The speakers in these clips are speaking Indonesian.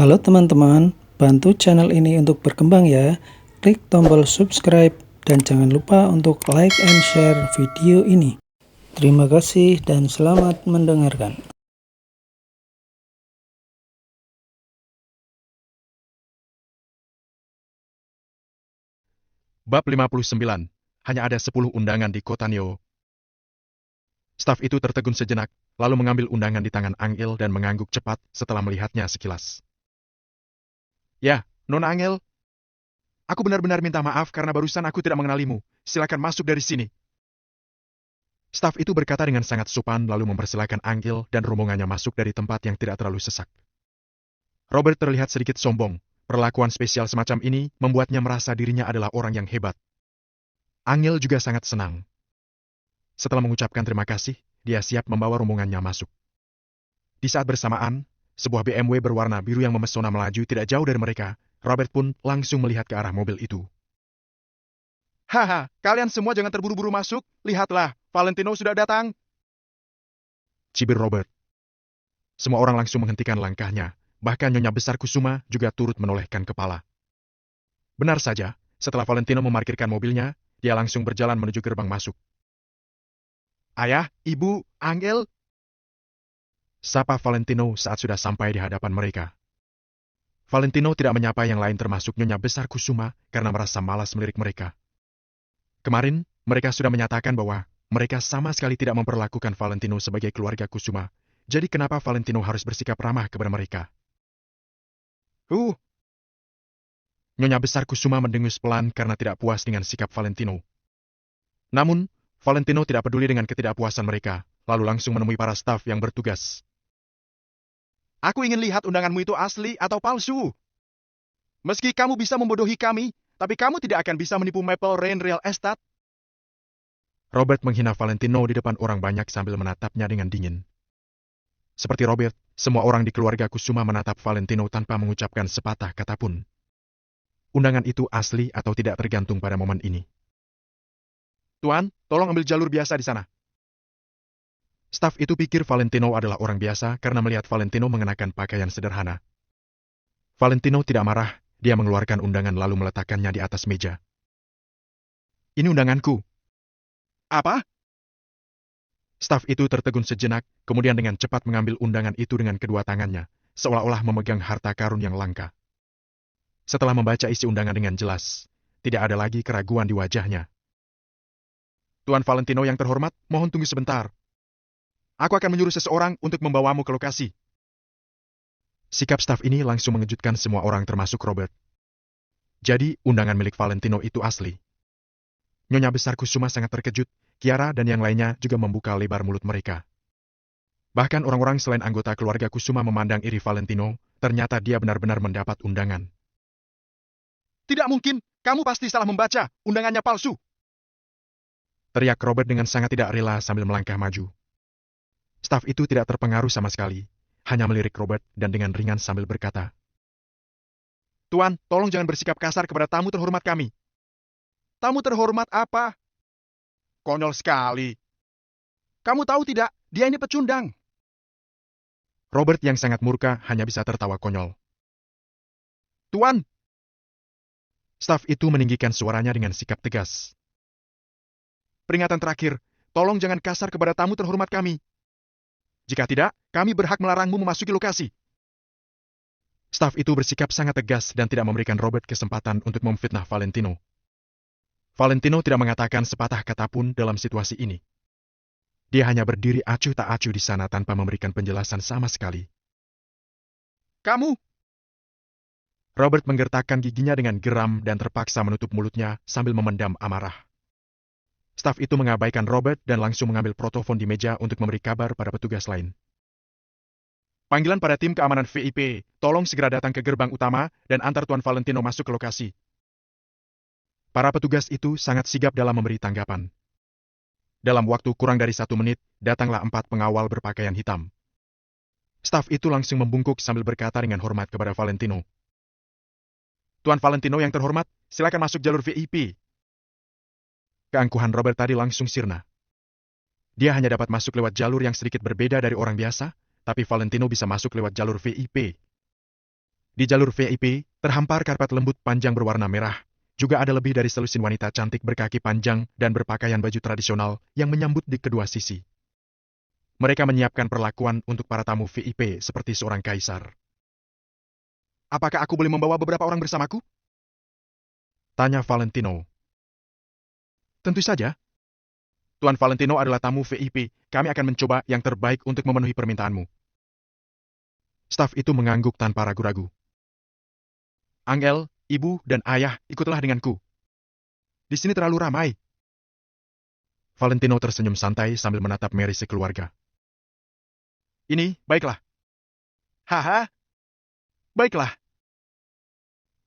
Halo teman-teman, bantu channel ini untuk berkembang ya. Klik tombol subscribe dan jangan lupa untuk like and share video ini. Terima kasih dan selamat mendengarkan. Bab 59. Hanya ada 10 undangan di kota Neo. Staf itu tertegun sejenak, lalu mengambil undangan di tangan Angel dan mengangguk cepat setelah melihatnya sekilas. Ya, Nona Angel. Aku benar-benar minta maaf karena barusan aku tidak mengenalimu. Silakan masuk dari sini. Staf itu berkata dengan sangat sopan lalu mempersilakan Angel dan rombongannya masuk dari tempat yang tidak terlalu sesak. Robert terlihat sedikit sombong. Perlakuan spesial semacam ini membuatnya merasa dirinya adalah orang yang hebat. Angel juga sangat senang. Setelah mengucapkan terima kasih, dia siap membawa rombongannya masuk. Di saat bersamaan, sebuah BMW berwarna biru yang memesona melaju tidak jauh dari mereka. Robert pun langsung melihat ke arah mobil itu. Haha, kalian semua jangan terburu-buru masuk. Lihatlah, Valentino sudah datang. Cibir Robert. Semua orang langsung menghentikan langkahnya. Bahkan Nyonya Besar Kusuma juga turut menolehkan kepala. Benar saja, setelah Valentino memarkirkan mobilnya, dia langsung berjalan menuju gerbang masuk. Ayah, Ibu, Angel, sapa Valentino saat sudah sampai di hadapan mereka. Valentino tidak menyapa yang lain termasuk Nyonya Besar Kusuma karena merasa malas melirik mereka. Kemarin, mereka sudah menyatakan bahwa mereka sama sekali tidak memperlakukan Valentino sebagai keluarga Kusuma. Jadi kenapa Valentino harus bersikap ramah kepada mereka? Nyonya Besar Kusuma mendengus pelan karena tidak puas dengan sikap Valentino. Namun, Valentino tidak peduli dengan ketidakpuasan mereka, lalu langsung menemui para staf yang bertugas. Aku ingin lihat undanganmu itu asli atau palsu. Meski kamu bisa membodohi kami, tapi kamu tidak akan bisa menipu Maple Rain Real Estate. Robert menghina Valentino di depan orang banyak sambil menatapnya dengan dingin. Seperti Robert, semua orang di keluarga Kusuma menatap Valentino tanpa mengucapkan sepatah kata pun. Undangan itu asli atau tidak tergantung pada momen ini. Tuan, tolong ambil jalur biasa di sana. Staf itu pikir Valentino adalah orang biasa karena melihat Valentino mengenakan pakaian sederhana. Valentino tidak marah, dia mengeluarkan undangan lalu meletakkannya di atas meja. Ini undanganku. Apa? Staf itu tertegun sejenak, kemudian dengan cepat mengambil undangan itu dengan kedua tangannya, seolah-olah memegang harta karun yang langka. Setelah membaca isi undangan dengan jelas, tidak ada lagi keraguan di wajahnya. Tuan Valentino yang terhormat, mohon tunggu sebentar. Aku akan menyuruh seseorang untuk membawamu ke lokasi. Sikap staf ini langsung mengejutkan semua orang termasuk Robert. Jadi, undangan milik Valentino itu asli. Nyonya Besar Kusuma sangat terkejut, Kiara dan yang lainnya juga membuka lebar mulut mereka. Bahkan orang-orang selain anggota keluarga Kusuma memandang iri Valentino, ternyata dia benar-benar mendapat undangan. Tidak mungkin, kamu pasti salah membaca, undangannya palsu. Teriak Robert dengan sangat tidak rela sambil melangkah maju. Staf itu tidak terpengaruh sama sekali, hanya melirik Robert dan dengan ringan sambil berkata, Tuan, tolong jangan bersikap kasar kepada tamu terhormat kami. Tamu terhormat apa? Konyol sekali. Kamu tahu tidak, dia ini pecundang. Robert yang sangat murka hanya bisa tertawa konyol. Tuan! Staf itu meninggikan suaranya dengan sikap tegas. Peringatan terakhir, tolong jangan kasar kepada tamu terhormat kami. Jika tidak, kami berhak melarangmu memasuki lokasi. Staf itu bersikap sangat tegas dan tidak memberikan Robert kesempatan untuk memfitnah Valentino. Valentino tidak mengatakan sepatah kata pun dalam situasi ini. Dia hanya berdiri acuh tak acuh di sana tanpa memberikan penjelasan sama sekali. Kamu! Robert menggertakkan giginya dengan geram dan terpaksa menutup mulutnya sambil memendam amarah. Staf itu mengabaikan Robert dan langsung mengambil protofon di meja untuk memberi kabar pada petugas lain. Panggilan pada tim keamanan VIP, tolong segera datang ke gerbang utama dan antar Tuan Valentino masuk ke lokasi. Para petugas itu sangat sigap dalam memberi tanggapan. Dalam waktu kurang dari 1 menit, datanglah 4 pengawal berpakaian hitam. Staf itu langsung membungkuk sambil berkata dengan hormat kepada Valentino. Tuan Valentino yang terhormat, silakan masuk jalur VIP. Keangkuhan Robert tadi langsung sirna. Dia hanya dapat masuk lewat jalur yang sedikit berbeda dari orang biasa, tapi Valentino bisa masuk lewat jalur VIP. Di jalur VIP, terhampar karpet lembut panjang berwarna merah. Juga ada lebih dari selusin wanita cantik berkaki panjang dan berpakaian baju tradisional yang menyambut di kedua sisi. Mereka menyiapkan perlakuan untuk para tamu VIP seperti seorang kaisar. Apakah aku boleh membawa beberapa orang bersamaku? Tanya Valentino. Tentu saja. Tuan Valentino adalah tamu VIP. Kami akan mencoba yang terbaik untuk memenuhi permintaanmu. Staf itu mengangguk tanpa ragu-ragu. Angel, ibu, dan ayah, ikutlah denganku. Di sini terlalu ramai. Valentino tersenyum santai sambil menatap Mary sekeluarga. Ini, baiklah. Haha, baiklah.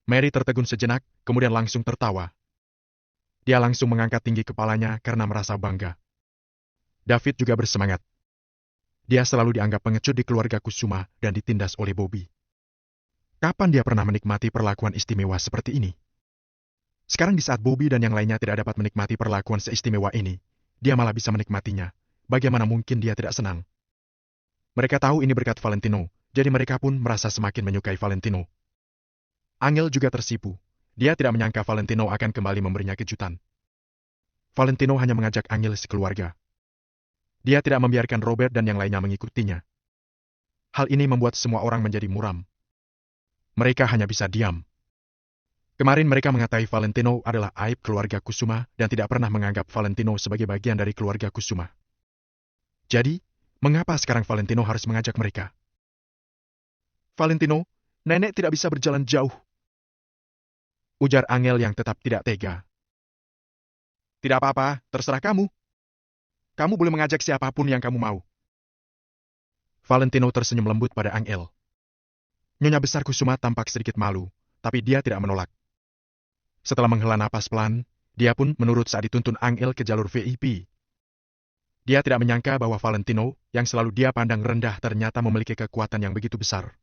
Mary tertegun sejenak, kemudian langsung tertawa. Dia langsung mengangkat tinggi kepalanya karena merasa bangga. David juga bersemangat. Dia selalu dianggap pengecut di keluarga Kusuma dan ditindas oleh Bobby. Kapan dia pernah menikmati perlakuan istimewa seperti ini? Sekarang di saat Bobby dan yang lainnya tidak dapat menikmati perlakuan seistimewa ini, dia malah bisa menikmatinya. Bagaimana mungkin dia tidak senang? Mereka tahu ini berkat Valentino, jadi mereka pun merasa semakin menyukai Valentino. Angel juga tersipu. Dia tidak menyangka Valentino akan kembali memberinya kejutan. Valentino hanya mengajak Angel sekeluarga. Dia tidak membiarkan Robert dan yang lainnya mengikutinya. Hal ini membuat semua orang menjadi muram. Mereka hanya bisa diam. Kemarin mereka mengatakan Valentino adalah aib keluarga Kusuma dan tidak pernah menganggap Valentino sebagai bagian dari keluarga Kusuma. Jadi, mengapa sekarang Valentino harus mengajak mereka? Valentino, nenek tidak bisa berjalan jauh. Ujar Angel yang tetap tidak tega. Tidak apa-apa, terserah kamu. Kamu boleh mengajak siapapun yang kamu mau. Valentino tersenyum lembut pada Angel. Nyonya besar Kusuma tampak sedikit malu, tapi dia tidak menolak. Setelah menghela napas pelan, dia pun menurut saat dituntun Angel ke jalur VIP. Dia tidak menyangka bahwa Valentino, yang selalu dia pandang rendah ternyata memiliki kekuatan yang begitu besar.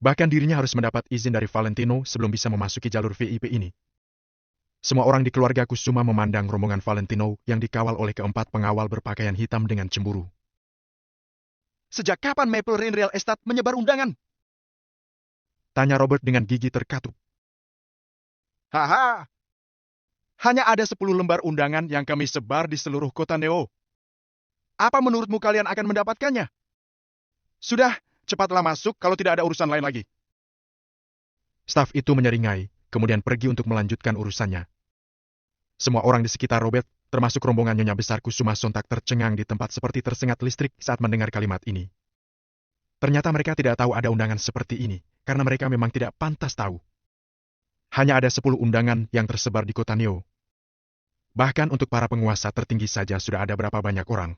Bahkan dirinya harus mendapat izin dari Valentino sebelum bisa memasuki jalur VIP ini. Semua orang di keluarga Kusuma memandang rombongan Valentino yang dikawal oleh keempat pengawal berpakaian hitam dengan cemburu. Sejak kapan Maple Rain Real Estate menyebar undangan? Tanya Robert dengan gigi terkatup. Haha, hanya ada 10 lembar undangan yang kami sebar di seluruh kota Neo. Apa menurutmu kalian akan mendapatkannya? Sudah, cepatlah masuk kalau tidak ada urusan lain lagi. Staf itu menyeringai, kemudian pergi untuk melanjutkan urusannya. Semua orang di sekitar Robert, termasuk rombongan Nyonya Besar Kusuma sontak tercengang di tempat seperti tersengat listrik saat mendengar kalimat ini. Ternyata mereka tidak tahu ada undangan seperti ini, karena mereka memang tidak pantas tahu. Hanya ada 10 undangan yang tersebar di kota Neo. Bahkan untuk para penguasa tertinggi saja sudah ada berapa banyak orang.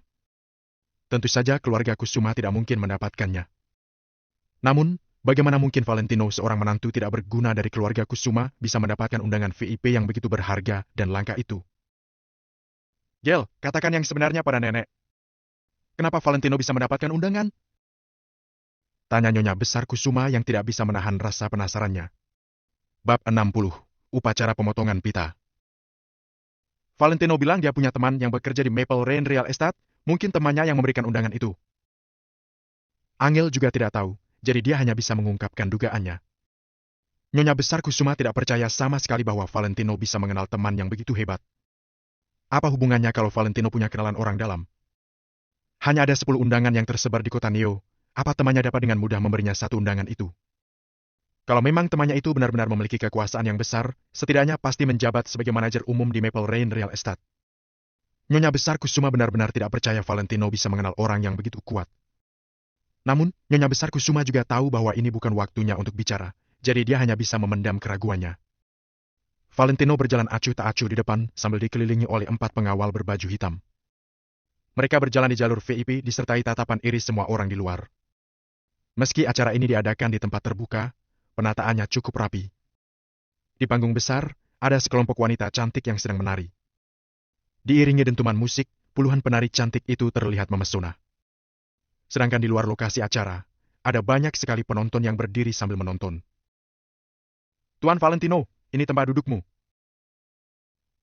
Tentu saja keluarga Kusuma tidak mungkin mendapatkannya. Namun, bagaimana mungkin Valentino, seorang menantu tidak berguna dari keluarga Kusuma, bisa mendapatkan undangan VIP yang begitu berharga dan langka itu? Gel, katakan yang sebenarnya pada nenek. Kenapa Valentino bisa mendapatkan undangan? Tanya Nyonya Besar Kusuma yang tidak bisa menahan rasa penasarannya. Bab 60. Upacara pemotongan pita. Valentino bilang dia punya teman yang bekerja di Maple Rain Real Estate, mungkin temannya yang memberikan undangan itu. Angel juga tidak tahu, jadi dia hanya bisa mengungkapkan dugaannya. Nyonya Besar Kusuma tidak percaya sama sekali bahwa Valentino bisa mengenal teman yang begitu hebat. Apa hubungannya kalau Valentino punya kenalan orang dalam? Hanya ada 10 undangan yang tersebar di kota Neo, apa temannya dapat dengan mudah memberinya satu undangan itu? Kalau memang temannya itu benar-benar memiliki kekuasaan yang besar, setidaknya pasti menjabat sebagai manajer umum di Maple Rain Real Estate. Nyonya Besar Kusuma benar-benar tidak percaya Valentino bisa mengenal orang yang begitu kuat. Namun, Nyonya Besar Kusuma juga tahu bahwa ini bukan waktunya untuk bicara, jadi dia hanya bisa memendam keraguannya. Valentino berjalan acuh tak acuh di depan sambil dikelilingi oleh 4 pengawal berbaju hitam. Mereka berjalan di jalur VIP disertai tatapan iris semua orang di luar. Meski acara ini diadakan di tempat terbuka, penataannya cukup rapi. Di panggung besar, ada sekelompok wanita cantik yang sedang menari. Diiringi dentuman musik, puluhan penari cantik itu terlihat memesona. Sedangkan di luar lokasi acara, ada banyak sekali penonton yang berdiri sambil menonton. Tuan Valentino, ini tempat dudukmu.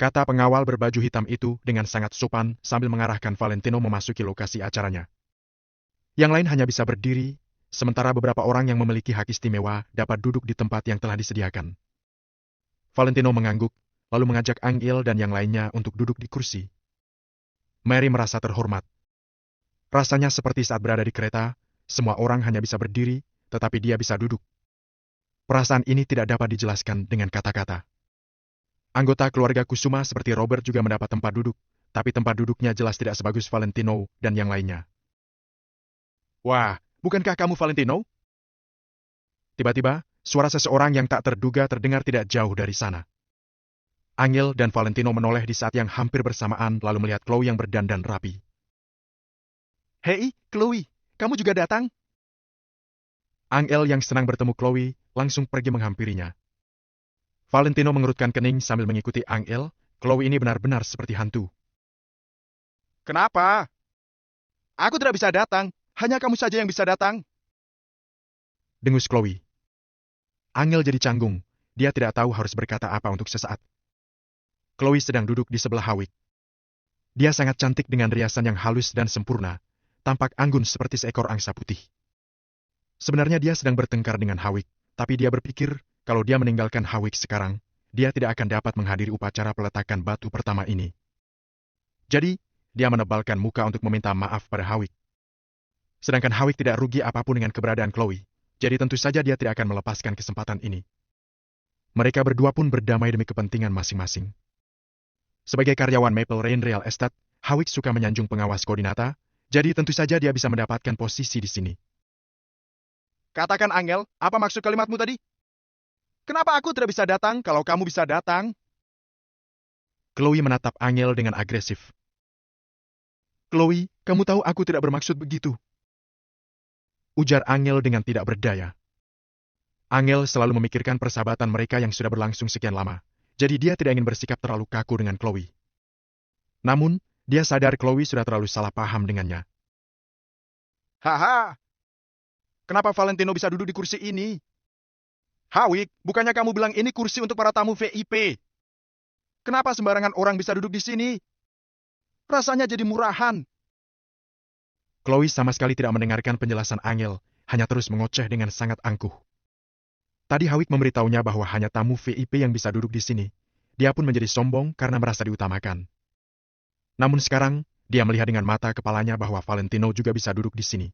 Kata pengawal berbaju hitam itu dengan sangat sopan sambil mengarahkan Valentino memasuki lokasi acaranya. Yang lain hanya bisa berdiri, Sementara beberapa orang yang memiliki hak istimewa dapat duduk di tempat yang telah disediakan. Valentino mengangguk, lalu mengajak Angel dan yang lainnya untuk duduk di kursi. Mary merasa terhormat. Rasanya seperti saat berada di kereta, semua orang hanya bisa berdiri, tetapi dia bisa duduk. Perasaan ini tidak dapat dijelaskan dengan kata-kata. Anggota keluarga Kusuma seperti Robert juga mendapat tempat duduk, tapi tempat duduknya jelas tidak sebagus Valentino dan yang lainnya. Wah, bukankah kamu Valentino? Tiba-tiba, suara seseorang yang tak terduga terdengar tidak jauh dari sana. Angel dan Valentino menoleh di saat yang hampir bersamaan lalu melihat Chloe yang berdandan rapi. Hei, Chloe, kamu juga datang? Angel yang senang bertemu Chloe langsung pergi menghampirinya. Valentino mengerutkan kening sambil mengikuti Angel. Chloe ini benar-benar seperti hantu. Kenapa? Aku tidak bisa datang. Hanya kamu saja yang bisa datang. Dengus Chloe. Angel jadi canggung. Dia tidak tahu harus berkata apa untuk sesaat. Chloe sedang duduk di sebelah Hawik. Dia sangat cantik dengan riasan yang halus dan sempurna, tampak anggun seperti seekor angsa putih. Sebenarnya dia sedang bertengkar dengan Hawik, tapi dia berpikir kalau dia meninggalkan Hawik sekarang, dia tidak akan dapat menghadiri upacara peletakan batu pertama ini. Jadi, dia menebalkan muka untuk meminta maaf pada Hawik. Sedangkan Hawik tidak rugi apapun dengan keberadaan Chloe, jadi tentu saja dia tidak akan melepaskan kesempatan ini. Mereka berdua pun berdamai demi kepentingan masing-masing. Sebagai karyawan Maple Rain Real Estate, Hawik suka menyanjung pengawas koordinata, jadi tentu saja dia bisa mendapatkan posisi di sini. Katakan Angel, apa maksud kalimatmu tadi? Kenapa aku tidak bisa datang kalau kamu bisa datang? Chloe menatap Angel dengan agresif. Chloe, kamu tahu aku tidak bermaksud begitu. Ujar Angel dengan tidak berdaya. Angel selalu memikirkan persahabatan mereka yang sudah berlangsung sekian lama, jadi dia tidak ingin bersikap terlalu kaku dengan Chloe. Namun, dia sadar Chloe sudah terlalu salah paham dengannya. Haha! Kenapa Valentino bisa duduk di kursi ini? Hawik, bukannya kamu bilang ini kursi untuk para tamu VIP? Kenapa sembarangan orang bisa duduk di sini? Rasanya jadi murahan. Chloe sama sekali tidak mendengarkan penjelasan Angel, hanya terus mengoceh dengan sangat angkuh. Tadi Hawik memberitahunya bahwa hanya tamu VIP yang bisa duduk di sini. Dia pun menjadi sombong karena merasa diutamakan. Namun sekarang, dia melihat dengan mata kepalanya bahwa Valentino juga bisa duduk di sini.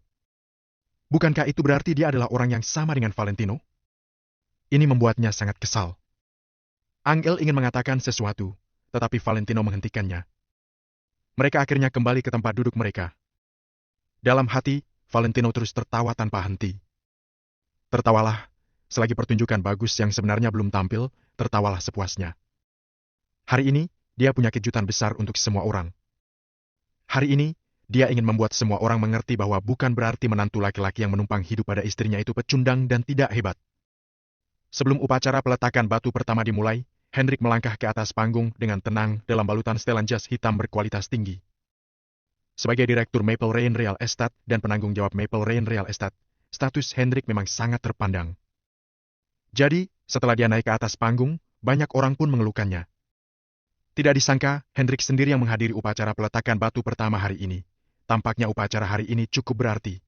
Bukankah itu berarti dia adalah orang yang sama dengan Valentino? Ini membuatnya sangat kesal. Angel ingin mengatakan sesuatu, tetapi Valentino menghentikannya. Mereka akhirnya kembali ke tempat duduk mereka. Dalam hati, Valentino terus tertawa tanpa henti. Tertawalah, selagi pertunjukan bagus yang sebenarnya belum tampil, tertawalah sepuasnya. Hari ini, dia punya kejutan besar untuk semua orang. Hari ini, dia ingin membuat semua orang mengerti bahwa bukan berarti menantu laki-laki yang menumpang hidup pada istrinya itu pecundang dan tidak hebat. Sebelum upacara peletakan batu pertama dimulai, Hendrik melangkah ke atas panggung dengan tenang dalam balutan setelan jas hitam berkualitas tinggi. Sebagai direktur Maple Rain Real Estate dan penanggung jawab Maple Rain Real Estate, status Hendrik memang sangat terpandang. Jadi, setelah dia naik ke atas panggung, banyak orang pun mengeluhkannya. Tidak disangka, Hendrik sendiri yang menghadiri upacara peletakan batu pertama hari ini. Tampaknya upacara hari ini cukup berarti.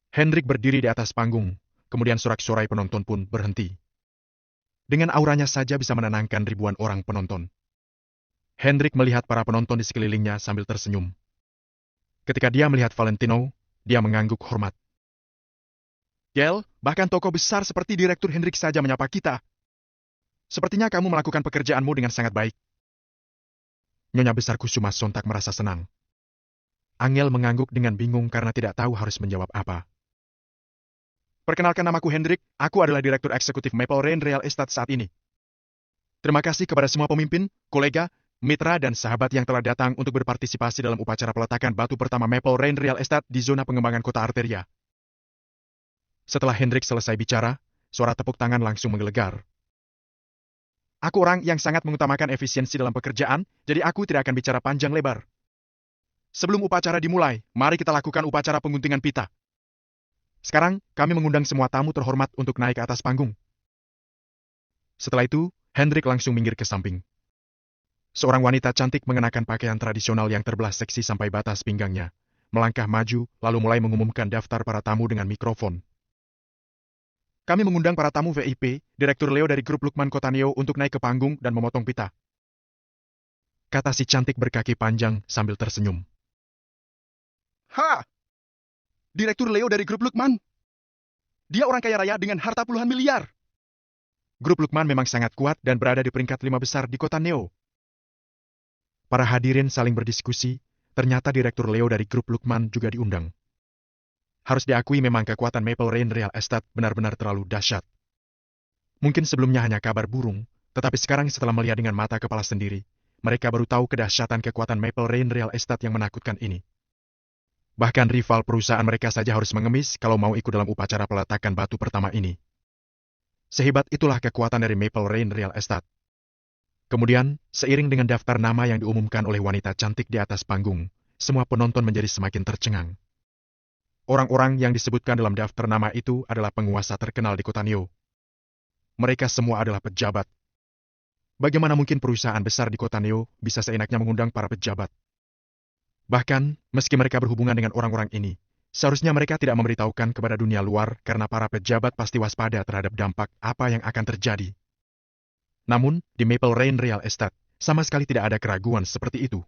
Hendrik berdiri di atas panggung, kemudian sorak-sorai penonton pun berhenti. Dengan auranya saja bisa menenangkan ribuan orang penonton. Hendrik melihat para penonton di sekelilingnya sambil tersenyum. Ketika dia melihat Valentino, dia mengangguk hormat. Gel, bahkan tokoh besar seperti Direktur Hendrik saja menyapa kita. Sepertinya kamu melakukan pekerjaanmu dengan sangat baik. Nyonya Besar Kusuma sontak merasa senang. Angel mengangguk dengan bingung karena tidak tahu harus menjawab apa. Perkenalkan namaku Hendrik, aku adalah Direktur Eksekutif Maple Rain Real Estate saat ini. Terima kasih kepada semua pemimpin, kolega, mitra dan sahabat yang telah datang untuk berpartisipasi dalam upacara peletakan batu pertama Maple Rain Real Estate di zona pengembangan kota Arteria. Setelah Hendrik selesai bicara, suara tepuk tangan langsung menggelegar. Aku orang yang sangat mengutamakan efisiensi dalam pekerjaan, jadi aku tidak akan bicara panjang lebar. Sebelum upacara dimulai, mari kita lakukan upacara pengguntingan pita. Sekarang, kami mengundang semua tamu terhormat untuk naik ke atas panggung. Setelah itu, Hendrik langsung minggir ke samping. Seorang wanita cantik mengenakan pakaian tradisional yang terbelah seksi sampai batas pinggangnya, melangkah maju, lalu mulai mengumumkan daftar para tamu dengan mikrofon. Kami mengundang para tamu VIP, Direktur Leo dari grup Lukman Kota Neo untuk naik ke panggung dan memotong pita. Kata si cantik berkaki panjang sambil tersenyum. Ha! Direktur Leo dari grup Lukman. Dia orang kaya raya dengan harta puluhan miliar. Grup Lukman memang sangat kuat dan berada di peringkat 5 besar di Kota Neo. Para hadirin saling berdiskusi, ternyata Direktur Leo dari grup Lukman juga diundang. Harus diakui memang kekuatan Maple Rain Real Estate benar-benar terlalu dahsyat. Mungkin sebelumnya hanya kabar burung, tetapi sekarang setelah melihat dengan mata kepala sendiri, mereka baru tahu kedahsyatan kekuatan Maple Rain Real Estate yang menakutkan ini. Bahkan rival perusahaan mereka saja harus mengemis kalau mau ikut dalam upacara peletakan batu pertama ini. Sehebat itulah kekuatan dari Maple Rain Real Estate. Kemudian, seiring dengan daftar nama yang diumumkan oleh wanita cantik di atas panggung, semua penonton menjadi semakin tercengang. Orang-orang yang disebutkan dalam daftar nama itu adalah penguasa terkenal di Kota Neo. Mereka semua adalah pejabat. Bagaimana mungkin perusahaan besar di Kota Neo bisa seenaknya mengundang para pejabat? Bahkan, meski mereka berhubungan dengan orang-orang ini, seharusnya mereka tidak memberitahukan kepada dunia luar karena para pejabat pasti waspada terhadap dampak apa yang akan terjadi. Namun, di Maple Rain Real Estate, sama sekali tidak ada keraguan seperti itu.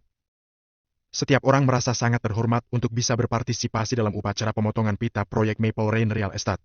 Setiap orang merasa sangat terhormat untuk bisa berpartisipasi dalam upacara pemotongan pita proyek Maple Rain Real Estate.